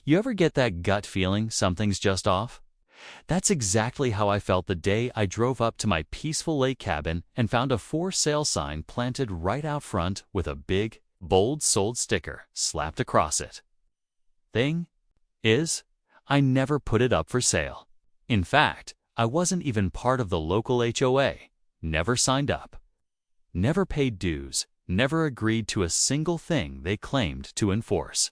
You ever get that gut feeling something's just off? That's exactly how I felt the day I drove up to my peaceful lake cabin and found a for sale sign planted right out front with a big, bold sold sticker slapped across it. Thing is, I never put it up for sale. In fact, I wasn't even part of the local HOA, never signed up, never paid dues, never agreed to a single thing they claimed to enforce.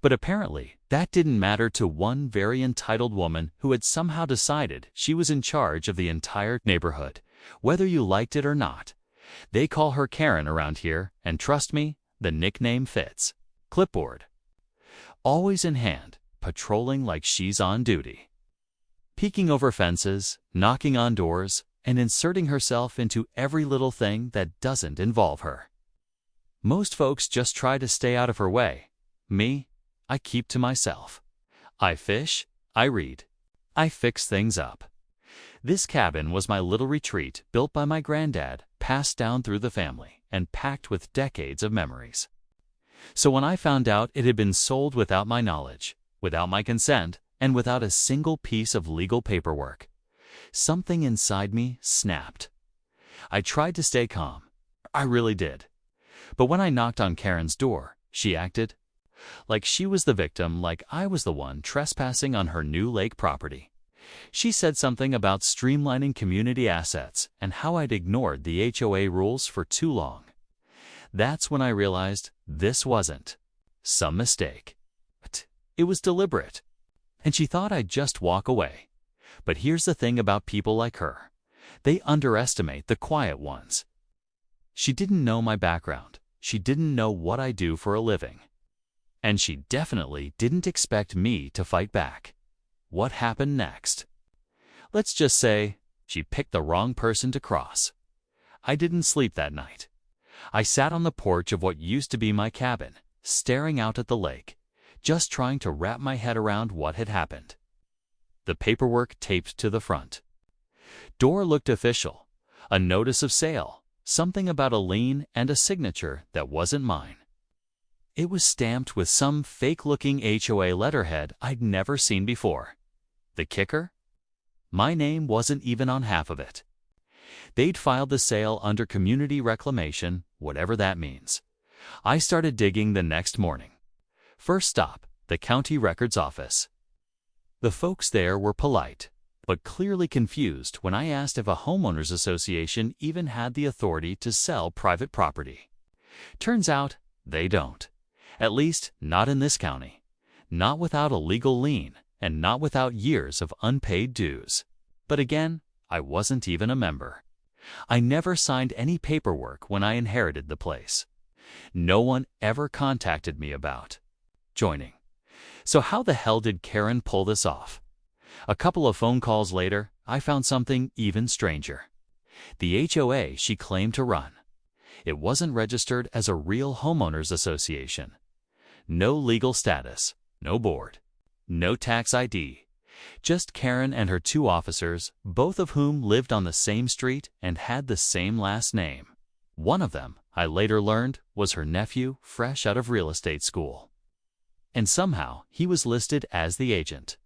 But apparently, that didn't matter to one very entitled woman who had somehow decided she was in charge of the entire neighborhood, whether you liked it or not. They call her Karen around here, and trust me, the nickname fits. Clipboard. Always in hand, patrolling like she's on duty. Peeking over fences, knocking on doors, and inserting herself into every little thing that doesn't involve her. Most folks just try to stay out of her way. Me, I keep to myself. I fish, I read, I fix things up. This cabin was my little retreat built by my granddad, passed down through the family, and packed with decades of memories. So when I found out it had been sold without my knowledge, without my consent, and without a single piece of legal paperwork, something inside me snapped. I tried to stay calm. I really did. But when I knocked on Karen's door, she acted like she was the victim, like I was the one trespassing on her new lake property. She said something about streamlining community assets and how I'd ignored the HOA rules for too long. That's when I realized this wasn't some mistake. It was deliberate. And she thought I'd just walk away. But here's the thing about people like her. They underestimate the quiet ones. She didn't know my background. She didn't know what I do for a living. And she definitely didn't expect me to fight back. What happened next? Let's just say she picked the wrong person to cross. I didn't sleep that night. I sat on the porch of what used to be my cabin, staring out at the lake, just trying to wrap my head around what had happened. The paperwork taped to the front. Door looked official. A notice of sale, something about a lien and a signature that wasn't mine. It was stamped with some fake-looking HOA letterhead I'd never seen before. The kicker? My name wasn't even on half of it. They'd filed the sale under community reclamation, whatever that means. I started digging the next morning. First stop, the county records office. The folks there were polite, but clearly confused when I asked if a homeowners association even had the authority to sell private property. Turns out, they don't. At least, not in this county. Not without a legal lien, and not without years of unpaid dues. But again, I wasn't even a member. I never signed any paperwork when I inherited the place. No one ever contacted me about joining. So how the hell did Karen pull this off? A couple of phone calls later, I found something even stranger. The HOA she claimed to run. It wasn't registered as a real homeowners association. No legal status, no board, no tax ID. Just Karen and her two officers, both of whom lived on the same street and had the same last name. One of them, I later learned, was her nephew, fresh out of real estate school. And somehow, he was listed as the agent.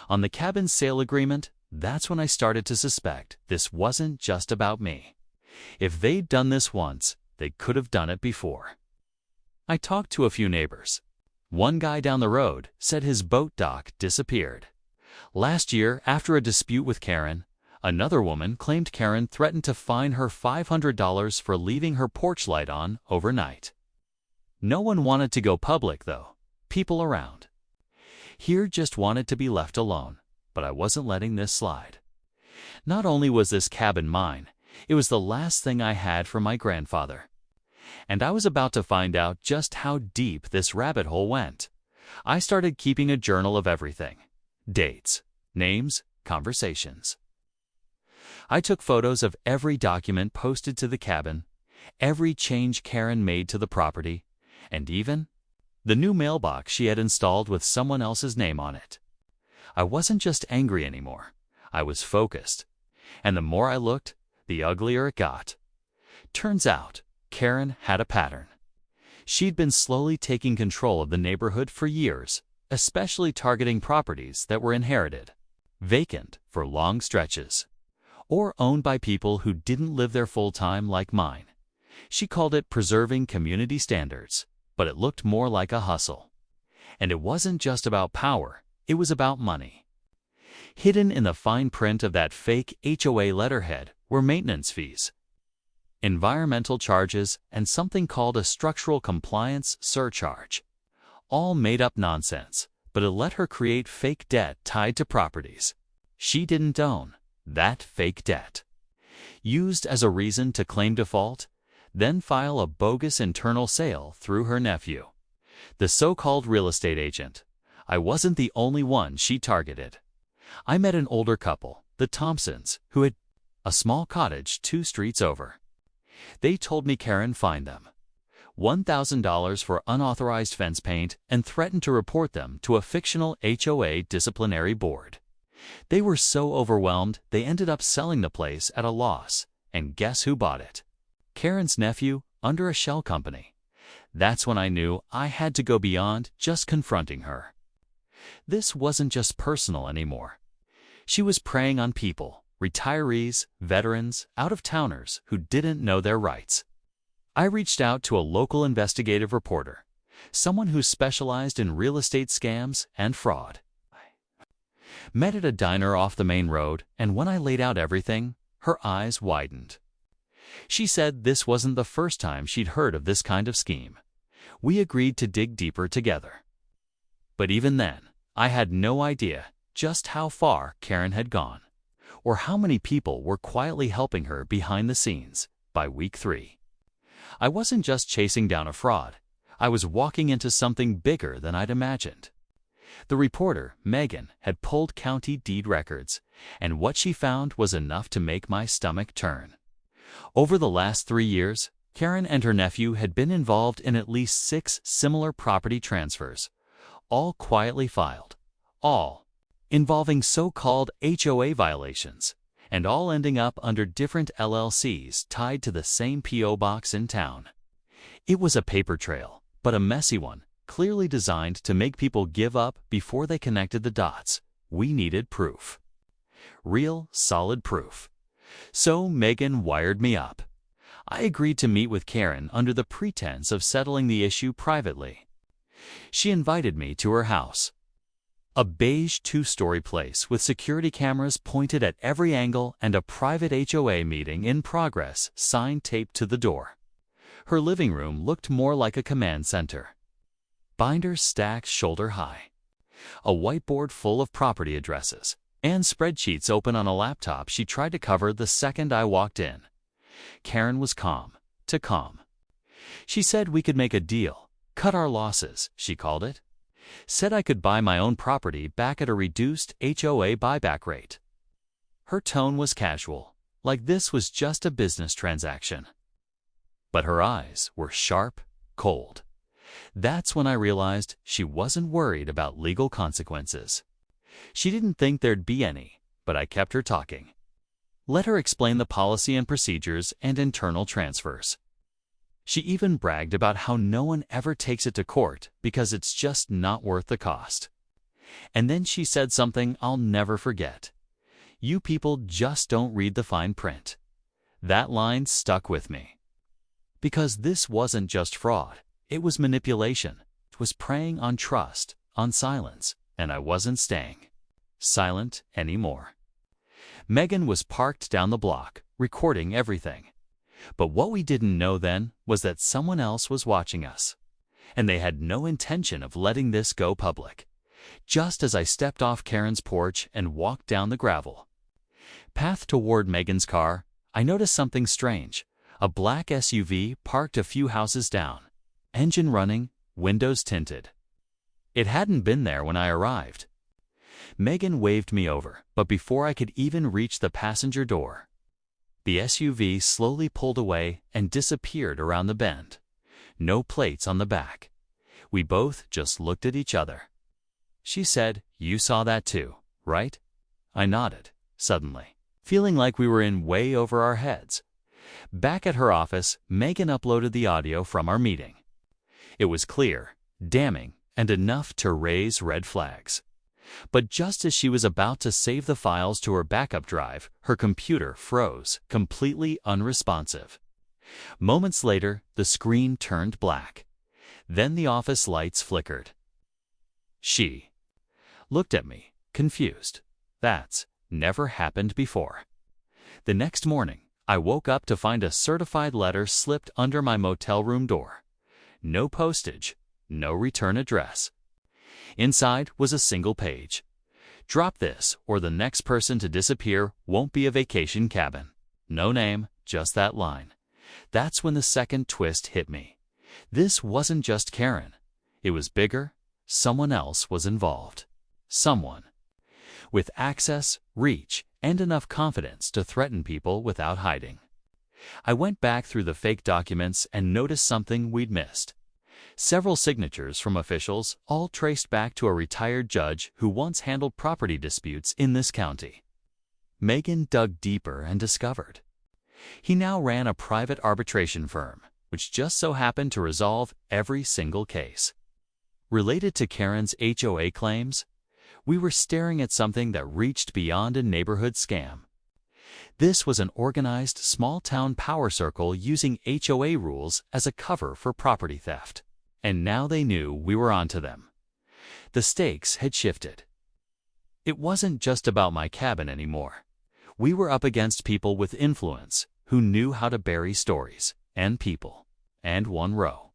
On the cabin sale agreement, that's when I started to suspect this wasn't just about me. If they'd done this once, they could have done it before. I talked to a few neighbors. One guy down the road said his boat dock disappeared. Last year, after a dispute with Karen, another woman claimed Karen threatened to fine her $500 for leaving her porch light on overnight. No one wanted to go public, though. People around here just wanted to be left alone, but I wasn't letting this slide. Not only was this cabin mine, it was the last thing I had from my grandfather. And I was about to find out just how deep this rabbit hole went. I started keeping a journal of everything. Dates, names, conversations. I took photos of every document posted to the cabin, every change Karen made to the property, and even the new mailbox she had installed with someone else's name on it. I wasn't just angry anymore. I was focused. And the more I looked, the uglier it got. Turns out, Karen had a pattern. She'd been slowly taking control of the neighborhood for years, especially targeting properties that were inherited, vacant for long stretches, or owned by people who didn't live there full-time like mine. She called it preserving community standards, but it looked more like a hustle. And it wasn't just about power, it was about money. Hidden in the fine print of that fake HOA letterhead were maintenance fees, environmental charges, and something called a structural compliance surcharge. All made-up nonsense, but it let her create fake debt tied to properties she didn't own. That fake debt, used as a reason to claim default, then file a bogus internal sale through her nephew, the so-called real estate agent. I wasn't the only one she targeted. I met an older couple, the Thompsons, who had a small cottage 2 streets over. They told me Karen fined them $1,000 for unauthorized fence paint and threatened to report them to a fictional HOA disciplinary board. They were so overwhelmed they ended up selling the place at a loss, and guess who bought it? Karen's nephew, under a shell company. That's when I knew I had to go beyond just confronting her. This wasn't just personal anymore. She was preying on people, retirees, veterans, out-of-towners who didn't know their rights. I reached out to a local investigative reporter, someone who specialized in real estate scams and fraud. Met at a diner off the main road, and when I laid out everything, her eyes widened. She said this wasn't the first time she'd heard of this kind of scheme. We agreed to dig deeper together. But even then, I had no idea just how far Karen had gone, or how many people were quietly helping her behind the scenes. By week 3, I wasn't just chasing down a fraud. I was walking into something bigger than I'd imagined. The reporter, Megan, had pulled county deed records, and what she found was enough to make my stomach turn. Over the last 3 years, Karen and her nephew had been involved in at least 6 similar property transfers, all quietly filed, all involving so-called HOA violations, and all ending up under different LLCs tied to the same P.O. box in town. It was a paper trail, but a messy one, clearly designed to make people give up before they connected the dots. We needed proof. Real, solid proof. So Megan wired me up. I agreed to meet with Karen under the pretense of settling the issue privately. She invited me to her house, a beige 2-story place with security cameras pointed at every angle and a private HOA meeting in progress sign taped to the door. Her living room looked more like a command center. Binders stacked shoulder high, a whiteboard full of property addresses, and spreadsheets open on a laptop she tried to cover the second I walked in. Karen was calm. She said we could make a deal, cut our losses, she called it. Said I could buy my own property back at a reduced HOA buyback rate. Her tone was casual, like this was just a business transaction. But her eyes were sharp, cold. That's when I realized she wasn't worried about legal consequences. She didn't think there'd be any, but I kept her talking. Let her explain the policy and procedures and internal transfers. She even bragged about how no one ever takes it to court because it's just not worth the cost. And then she said something I'll never forget. You people just don't read the fine print. That line stuck with me. Because this wasn't just fraud, it was manipulation. It was preying on trust, on silence, and I wasn't staying silent anymore. Megan was parked down the block, recording everything. But what we didn't know then was that someone else was watching us, and they had no intention of letting this go public. Just as I stepped off Karen's porch and walked down the gravel path toward Megan's car, I noticed something strange. A black SUV parked a few houses down, engine running, windows tinted. It hadn't been there when I arrived. Megan waved me over, but before I could even reach the passenger door, the SUV slowly pulled away and disappeared around the bend. No plates on the back. We both just looked at each other. She said, "You saw that too, right?" I nodded, suddenly, feeling like we were in way over our heads. Back at her office, Megan uploaded the audio from our meeting. It was clear, damning, and enough to raise red flags. But just as she was about to save the files to her backup drive, her computer froze, completely unresponsive. Moments later, the screen turned black. Then the office lights flickered. She looked at me, confused. That's never happened before. The next morning, I woke up to find a certified letter slipped under my motel room door. No postage, no return address. Inside was a single page. Drop this, or the next person to disappear won't be a vacation cabin. No name, just that line. That's when the second twist hit me. This wasn't just Karen. It was bigger. Someone else was involved. Someone with access, reach, and enough confidence to threaten people without hiding. I went back through the fake documents and noticed something we'd missed. Several signatures from officials, all traced back to a retired judge who once handled property disputes in this county. Megan dug deeper and discovered he now ran a private arbitration firm, which just so happened to resolve every single case. Related to Karen's HOA claims, we were staring at something that reached beyond a neighborhood scam. This was an organized small-town power circle using HOA rules as a cover for property theft. And now they knew we were onto them. The stakes had shifted. It wasn't just about my cabin anymore. We were up against people with influence who knew how to bury stories and people and one row.